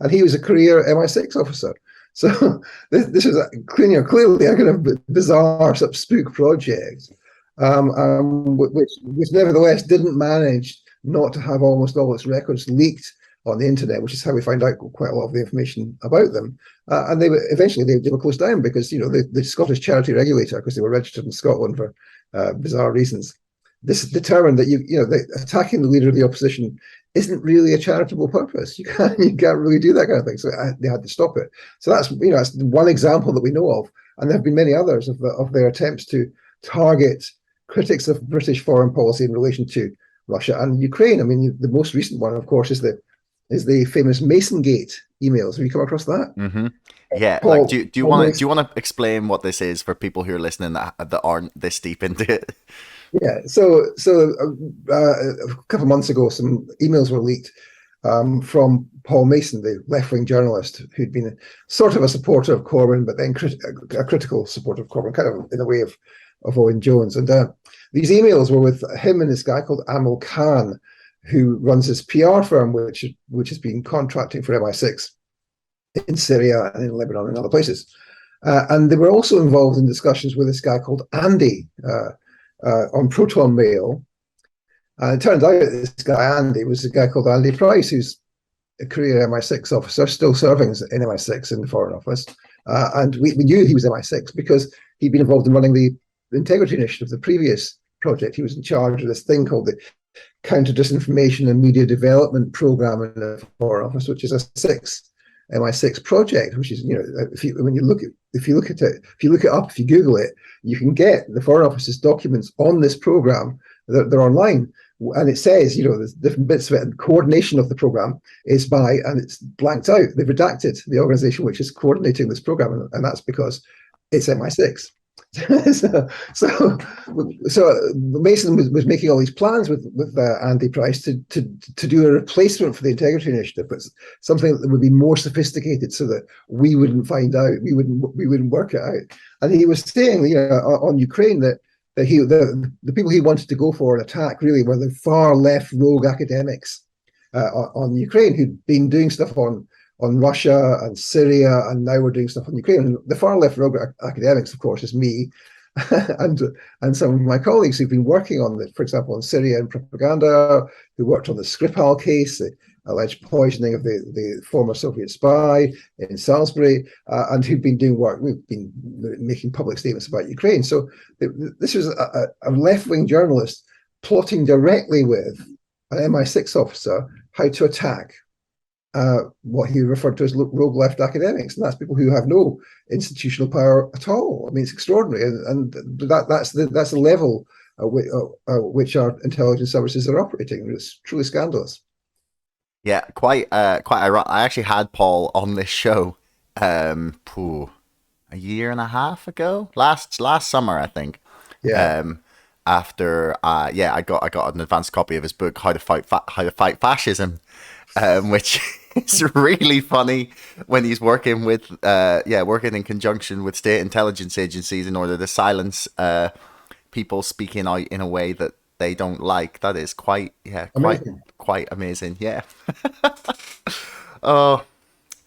and he was a career MI6 officer. So this is clearly a kind of bizarre sort of spook project, which nevertheless didn't manage not to have almost all its records leaked on the internet, which is how we find out quite a lot of the information about them. And they were closed down because the Scottish charity regulator, because they were registered in Scotland for bizarre reasons, this determined that attacking the leader of the opposition isn't really a charitable purpose. You can't really do that kind of thing. So they had to stop it. So that's one example that we know of, and there have been many others of their attempts to target critics of British foreign policy in relation to Russia and Ukraine. I mean, the most recent one, of course, is the famous Masongate emails. Have you come across that? Mm-hmm. Yeah. Paul, do you want to explain what this is for people who are listening that aren't this deep into it? Yeah. So a couple of months ago, some emails were leaked from Paul Mason, the left-wing journalist who'd been sort of a supporter of Corbyn, but then a critical supporter of Corbyn, kind of in the way of Owen Jones. And these emails were with him and this guy called Amil Khan, who runs his PR firm, which has been contracting for MI6 in Syria and in Lebanon and other places. And they were also involved in discussions with this guy called Andy on Proton Mail. And it turned out that this guy, Andy, was a guy called Andy Price, who's a career MI6 officer, still serving in MI6 in the Foreign Office. And we knew he was MI6 because he'd been involved in running the Integrity Initiative, the previous project. He was in charge of this thing called the Counter Disinformation and Media Development Program in the Foreign Office, which is a MI6 project. Which is, if you look it up, if you Google it, you can get the Foreign Office's documents on this program. They're online, and it says, there's different bits of it, and coordination of the program is by, and it's blanked out. They've redacted the organization which is coordinating this program, and that's because it's MI6. so Mason was making all these plans with Andy Price to do a replacement for the Integrity Initiative, but something that would be more sophisticated, so that we wouldn't find out, we wouldn't work it out. And he was saying, on Ukraine, that the people he wanted to go for an attack really were the far left rogue academics on Ukraine, who'd been doing stuff on Russia and Syria, and now we're doing stuff on Ukraine. And the far left rogue academics, of course, is me and some of my colleagues who've been working on it, for example, on Syria and propaganda, who worked on the Skripal case, the alleged poisoning of the former Soviet spy in Salisbury, and who've been doing work. We've been making public statements about Ukraine. So this was a left-wing journalist plotting directly with an MI6 officer how to attack what he referred to as rogue left academics, and that's people who have no institutional power at all. I mean, it's extraordinary, and that's the level at which our intelligence services are operating. It's truly scandalous. Yeah, quite ironic. I actually had Paul on this show a year and a half ago, last summer, I think. Yeah. After I got an advanced copy of his book, How to Fight Fascism, which is really funny when he's working in conjunction with state intelligence agencies in order to silence people speaking out in a way that they don't like. That is quite amazing. Yeah. Oh,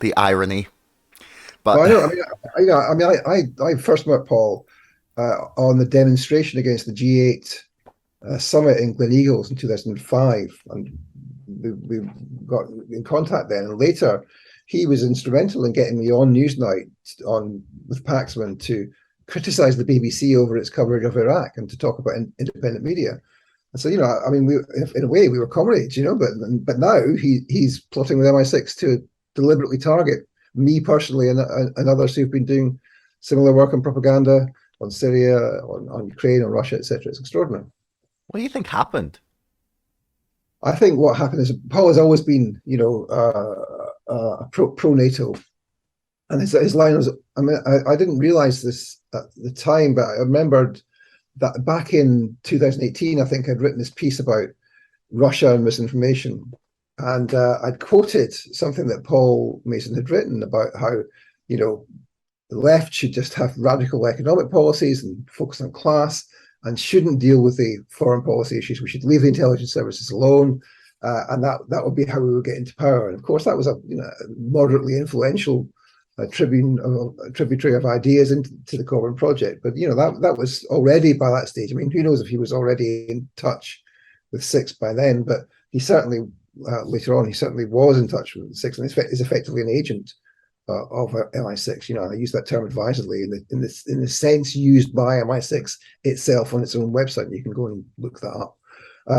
the irony. But I first met Paul on the demonstration against the G8 summit in Gleneagles in 2005, and we got in contact then. And later, he was instrumental in getting me on Newsnight with Paxman to criticize the BBC over its coverage of Iraq and to talk about independent media. And so, I mean, in a way, we were comrades, but now he's plotting with MI6 to deliberately target me personally and others who've been doing similar work on propaganda on Syria, on Ukraine, on Russia, etc. It's extraordinary. What do you think happened? I think what happened is Paul has always been, pro NATO, and his line was. I mean, I didn't realize this at the time, but I remembered that back in 2018, I think I'd written this piece about Russia and misinformation, and I'd quoted something that Paul Mason had written about how, the left should just have radical economic policies and focus on class and shouldn't deal with the foreign policy issues. We should leave the intelligence services alone, and that would be how we would get into power. And of course, that was a moderately influential tributary of ideas into the Corbyn project. But that was already by that stage. I mean, who knows if he was already in touch with Six by then? But he certainly later on, he certainly was in touch with Six, and is effectively an agent of MI6. I use that term advisedly in the sense used by MI6 itself on its own website. You can go and look that up.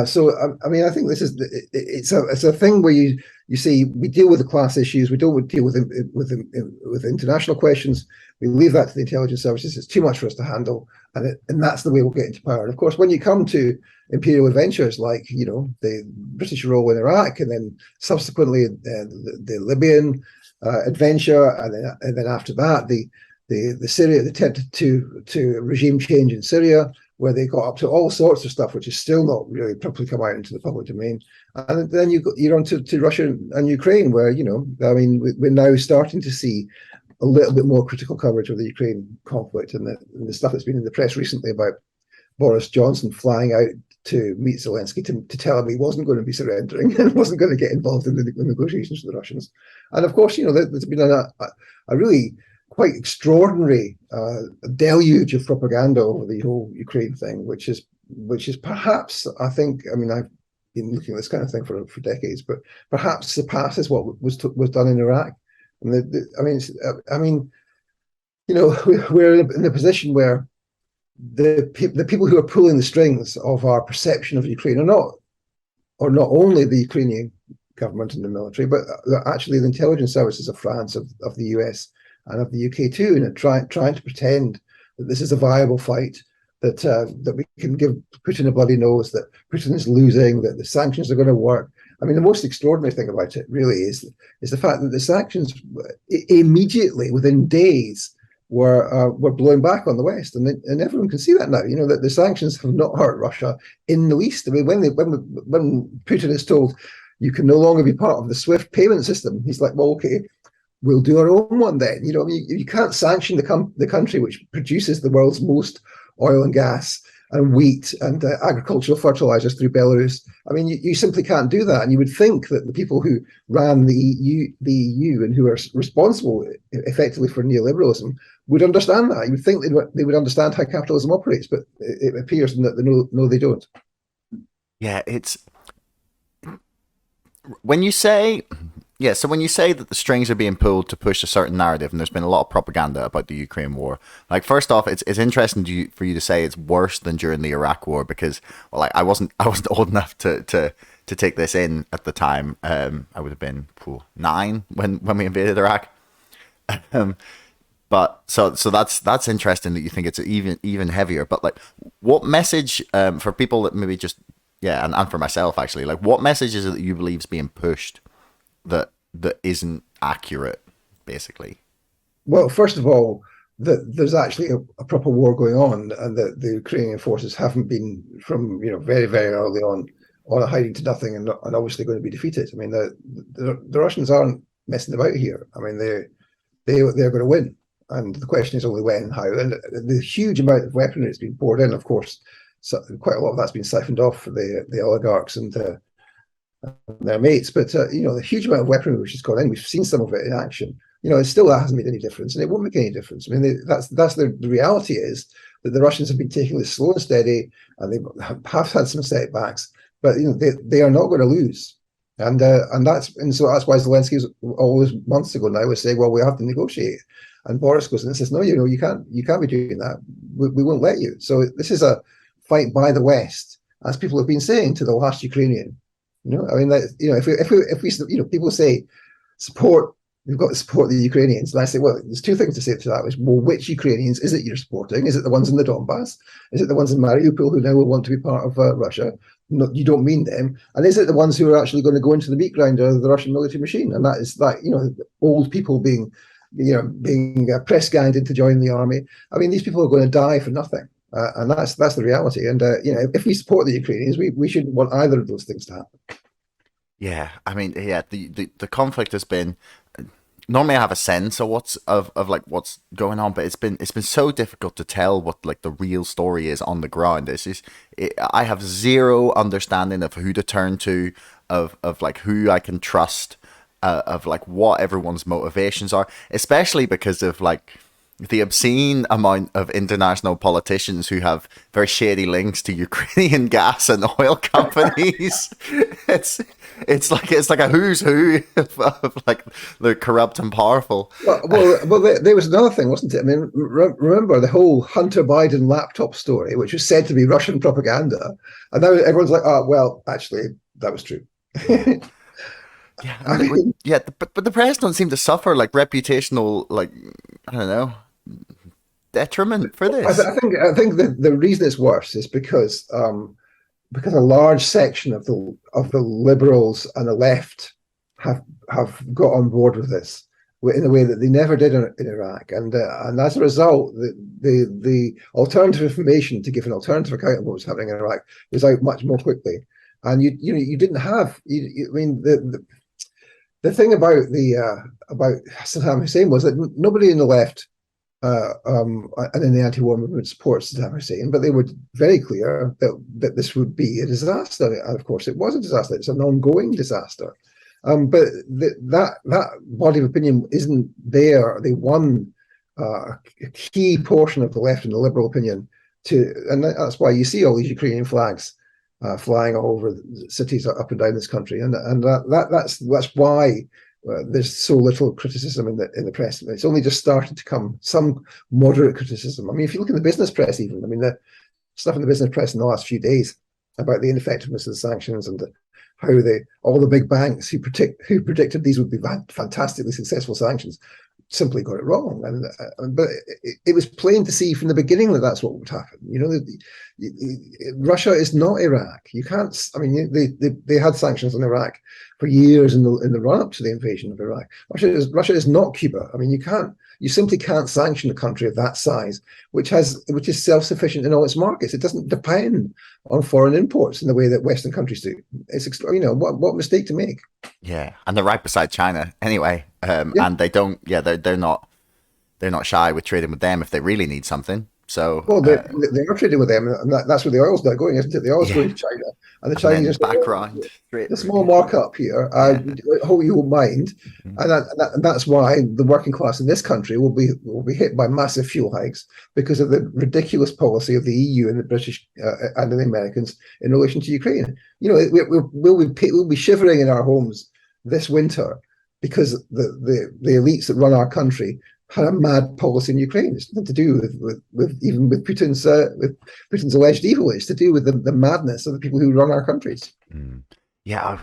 So I mean, I think this is it's a thing where you see we deal with the class issues, we don't deal with international questions. We leave that to the intelligence services. It's too much for us to handle, and that's the way we'll get into power. And of course, when you come to imperial adventures like the British role in Iraq, and then subsequently the Libyan adventure, and then after that the Syria, the attempt to regime change in Syria, where they got up to all sorts of stuff, which is still not really properly come out into the public domain. And then you're on to Russia and Ukraine, where, I mean, we're now starting to see a little bit more critical coverage of the Ukraine conflict, and the stuff that's been in the press recently about Boris Johnson flying out to meet Zelensky to tell him he wasn't going to be surrendering and wasn't going to get involved in the negotiations with the Russians. And of course, there's been a really quite extraordinary deluge of propaganda over the whole Ukraine thing, which is perhaps, I think, I mean, I've been looking at this kind of thing for decades, but perhaps surpasses what was done in Iraq. And we're in a position where the people who are pulling the strings of our perception of Ukraine are not only the Ukrainian government and the military, but actually the intelligence services of France, of the US, and of the UK too, and trying to pretend that this is a viable fight, that we can give Putin a bloody nose, that Putin is losing, that the sanctions are going to work. I mean, the most extraordinary thing about it really is the fact that the sanctions immediately, within days, were blowing back on the West, and everyone can see that now. That the sanctions have not hurt Russia in the least. I mean, when Putin is told you can no longer be part of the SWIFT payment system, he's like, well, okay, we'll do our own one then. You can't sanction the country which produces the world's most oil and gas and wheat and agricultural fertilizers through Belarus. I mean, you simply can't do that. And you would think that the people who ran the EU and who are responsible effectively for neoliberalism would understand that. You would think they would understand how capitalism operates, but it appears that no, they don't. Yeah, when you say that the strings are being pulled to push a certain narrative, and there's been a lot of propaganda about the Ukraine war, like, first off, it's interesting for you to say it's worse than during the Iraq war, because, well, like, I wasn't old enough to take this in at the time. I would have been 9 when we invaded Iraq. But so that's interesting that you think it's even heavier. But, like, what message for people that maybe just and for myself actually, like, what message is it that you believe is being pushed that isn't accurate, basically? Well, first of all, there's actually a proper war going on, and that the Ukrainian forces haven't been, from very, very early on a hiding to nothing, and obviously going to be defeated. I mean, the Russians aren't messing about here. I mean, they're going to win, and the question is only when and how. And the huge amount of weaponry that's been poured in, of course, so quite a lot of that's been siphoned off for the oligarchs and their mates, but the huge amount of weaponry which has gone in, we've seen some of it in action. It still hasn't made any difference, and it won't make any difference. I mean, that's the reality is that the Russians have been taking this slow and steady, and they have had some setbacks, but they are not going to lose, and so that's why Zelensky was always months ago now was saying, well, we have to negotiate, and Boris goes in and says, no, you can't be doing that. We won't let you. So this is a fight by the West, as people have been saying to the last Ukrainian. I mean, if we people say support, we've got to support the Ukrainians, and I say, well, there's two things to say to that. Is, well, which Ukrainians is it you're supporting? Is it the ones in the Donbass? Is it the ones in Mariupol who now will want to be part of Russia? you don't mean them? And is it the ones who are actually going to go into the meat grinder of the Russian military machine? And that is that, old people being press ganged into joining the army. I mean, these people are going to die for nothing. And that's the reality. And, if we support the Ukrainians, we shouldn't want either of those things to happen. Yeah, I mean, yeah, the conflict has been. Normally, I have a sense of what's going on, but it's been so difficult to tell what like the real story is on the ground. I have zero understanding of who to turn to, of like who I can trust, of like what everyone's motivations are, especially because of like the obscene amount of international politicians who have very shady links to Ukrainian gas and oil companies. It's like a who's who of like the corrupt and powerful. Well, there was another thing, wasn't it? I mean, remember the whole Hunter Biden laptop story, which was said to be Russian propaganda, and now everyone's like, "Oh, well, actually, that was true." Yeah, but the press don't seem to suffer like reputational, like, I don't know, detriment for this. I think the reason it's worse is because a large section of the liberals and the left have got on board with this in a way that they never did in Iraq, and as a result, the alternative information to give an alternative account of what was happening in Iraq was out much more quickly, and you didn't have. I mean, the thing about Saddam Hussein was that nobody in the left and in the anti-war movement supports Saddam Hussein, but they were very clear that this would be a disaster. And of course, it was a disaster. It's an ongoing disaster. But that body of opinion isn't there. They won a key portion of the left and the liberal opinion and that's why you see all these Ukrainian flags flying all over cities up and down this country, and that's why there's so little criticism in the press. It's only just started to come some moderate criticism. I mean, if you look in the business press, even, I mean, the stuff in the business press in the last few days about the ineffectiveness of the sanctions and how all the big banks who predicted these would be fantastically successful sanctions simply got it wrong. But it was plain to see from the beginning that that's what would happen. Russia is not Iraq. You can't. I mean, they had sanctions on Iraq for years in the run up to the invasion of Iraq. Russia is not Cuba. I mean, you simply can't sanction a country of that size, which is self-sufficient in all its markets. It doesn't depend on foreign imports in the way that Western countries do. It's what mistake to make. Yeah, and they're right beside China anyway, and they don't. Yeah, they're not shy with trading with them if they really need something. So they are trading with them, and that's where the oil's now going, isn't it? The oil's going to China, and the Chinese are background. The small markup here. I hope you won't mind, and that's why the working class in this country will be hit by massive fuel hikes because of the ridiculous policy of the EU and the British and the Americans in relation to Ukraine. We'll be shivering in our homes this winter because the elites that run our country had a mad policy in Ukraine. It's nothing to do with Putin's alleged evil. It's to do with the madness of the people who run our countries. Yeah,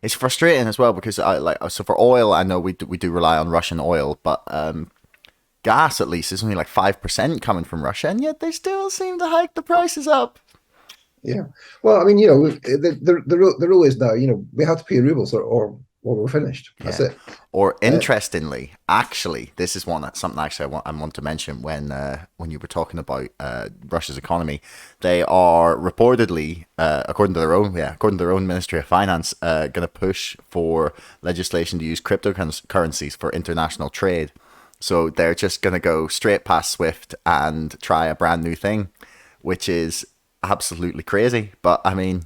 it's frustrating as well because so for oil, I know we do rely on Russian oil, but gas at least is only like 5% coming from Russia, and yet they still seem to hike the prices up. Yeah, well, I mean, the rule is now, we have to pay rubles or we're finished. That's it. Or interestingly, actually, this is something I want to mention when you were talking about Russia's economy. They are reportedly, according to their own Ministry of Finance, going to push for legislation to use cryptocurrencies for international trade. So they're just going to go straight past SWIFT and try a brand new thing, which is absolutely crazy. But I mean.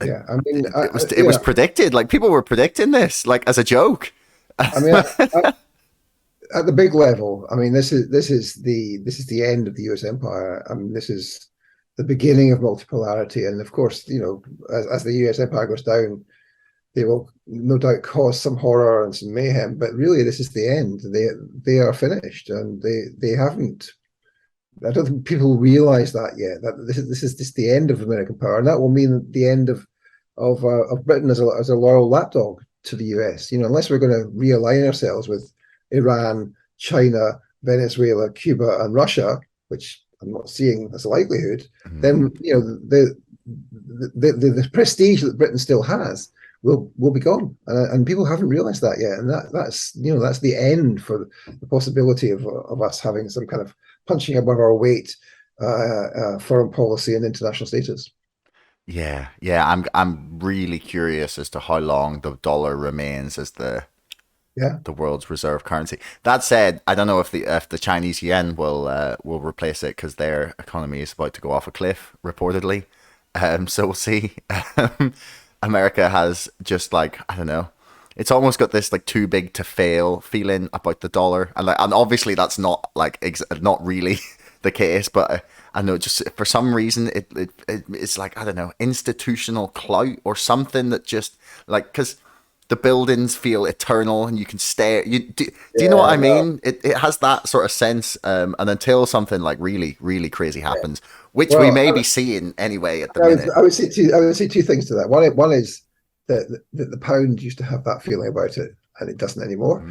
Yeah, I mean, it was predicted. Like people were predicting this, like as a joke. I mean, at the big level, I mean, this is the end of the U.S. empire. I mean, this is the beginning of multipolarity, and of course, as the U.S. empire goes down, they will no doubt cause some horror and some mayhem. But really, this is the end. They are finished, and they haven't. I don't think people realize that yet. That this is just the end of American power, and that will mean the end of Britain as a loyal lapdog to the US. Unless we're going to realign ourselves with Iran, China, Venezuela, Cuba, and Russia, which I'm not seeing as a likelihood, then the prestige that Britain still has will be gone, and people haven't realised that yet. And that's the end for the possibility of us having some kind of punching above our weight foreign policy and international status. Yeah, I'm really curious as to how long the dollar remains as Yeah. the world's reserve currency. That said, I don't know if the Chinese yuan will replace it because their economy is about to go off a cliff, reportedly. So we'll see. America has just like, I don't know. It's almost got this like too big to fail feeling about the dollar, and obviously that's not like not really the case, but I know just for some reason it's like, I don't know, institutional clout or something that just like, because the buildings feel eternal and you can stare. Do you know what I mean? It has that sort of sense, and until something like really, really crazy happens, which we may be seeing anyway at the minute. I would say two things to that. One is that the pound used to have that feeling about it, and it doesn't anymore.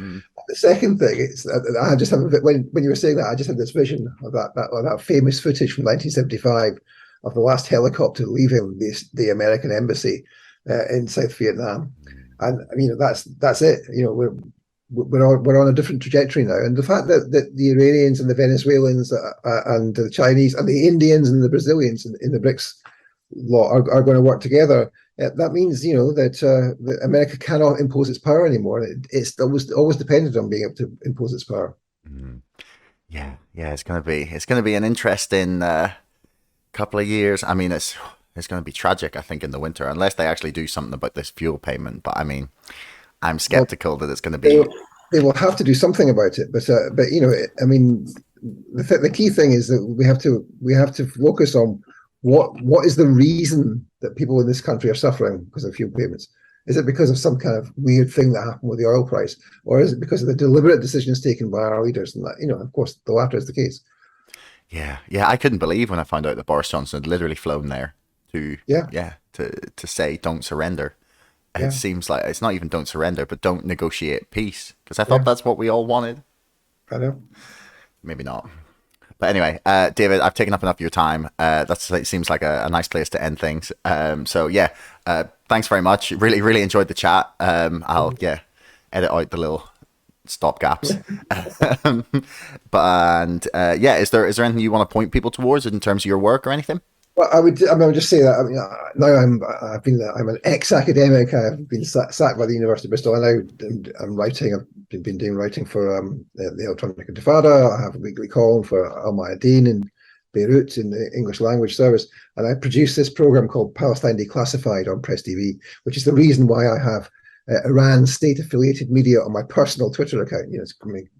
The second thing is, I just have a bit, when you were saying that, I just had this vision of that famous footage from 1975 of the last helicopter leaving the American embassy in South Vietnam. And that's it. We're on a different trajectory now, and the fact that the Iranians and the Venezuelans and the Chinese and the Indians and the Brazilians in the BRICS lot are going to work together. That means that America cannot impose its power anymore. It's always depended on being able to impose its power. Yeah, it's gonna be an interesting couple of years. I mean, it's going to be tragic, I think, in the winter, unless they actually do something about this fuel payment. But I mean, I'm skeptical that it's going to be. They will have to do something about it. But I mean, the key thing is that we have to focus on what is the reason that people in this country are suffering because of fuel payments. Is it because of some kind of weird thing that happened with the oil price, or is it because of the deliberate decisions taken by our leaders? And that, of course, the latter is the case. Yeah, I couldn't believe when I found out that Boris Johnson had literally flown there to say don't surrender. It seems like it's not even don't surrender, but don't negotiate peace, because I thought that's what we all wanted. I know. Maybe not. But anyway, David, I've taken up enough of your time. It seems like a nice place to end things. So thanks very much. Really, really enjoyed the chat. I'll edit out the little stop gaps. Is there anything you want to point people towards in terms of your work or anything? Well, I would just say that now I'm an ex-academic. I've been sacked by the University of Bristol, and now I'm writing. I've been doing writing for the Electronic Intifada. I have a weekly column for Al Mayadeen in Beirut in the English language service, and I produce this program called Palestine Declassified on Press TV, which is the reason why I have Iran state-affiliated media on my personal Twitter account. It's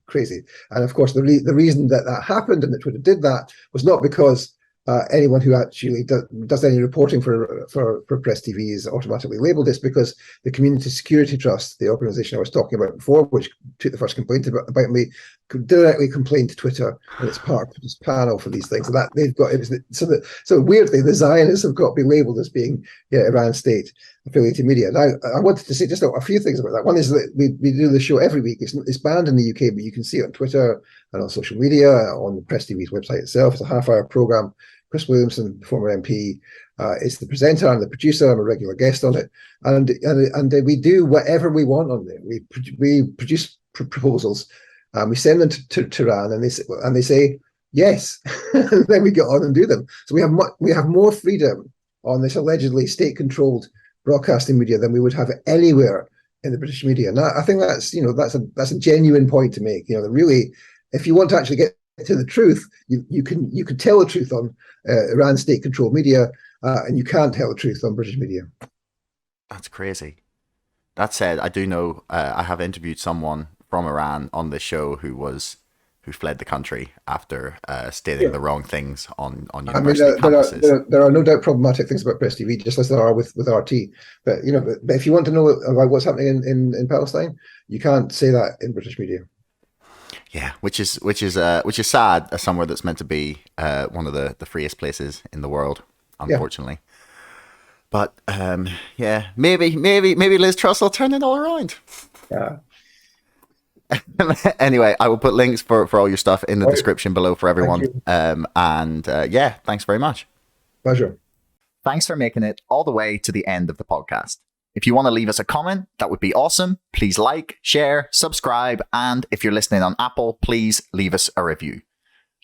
crazy. And of course, the reason that happened and that Twitter did that was not because anyone who actually does any reporting for Press TV is automatically labelled. It's because the Community Security Trust, the organisation I was talking about before, which took the first complaint about me, could directly complain to Twitter, and it's part of this panel for these things. So that they've got so weirdly, the Zionists have got to be labelled as being Iran state affiliated media. Now, I wanted to say just a few things about that. One is that we do the show every week. It's banned in the UK, but you can see it on Twitter and on social media, on the Press TV's website itself. It's a half-hour programme. Chris Williamson, former MP, is the presenter and the producer. I'm a regular guest on it, and we do whatever we want on there. We produce proposals, and we send them to Tehran, and they say yes, and then we get on and do them. So we have more freedom on this allegedly state-controlled broadcasting media than we would have anywhere in the British media. And I think that's a genuine point to make. Really, if you want to actually get to the truth, you can tell the truth on Iran state-controlled media, and you can't tell the truth on British media. That's crazy. That said, I do know I have interviewed someone from Iran on this show who fled the country after stating the wrong things on university campuses. There are no doubt problematic things about Press TV, just as there are with RT. But but if you want to know about what's happening in Palestine, you can't say that in British media. Yeah, which is sad as somewhere that's meant to be one of the freest places in the world, unfortunately. Yeah. But maybe Liz Truss will turn it all around. Yeah. Anyway, I will put links for all your stuff in the description below for everyone. Thanks very much. Pleasure. Thanks for making it all the way to the end of the podcast. If you want to leave us a comment, that would be awesome. Please like, share, subscribe, and if you're listening on Apple, please leave us a review.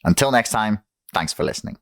Until next time, thanks for listening.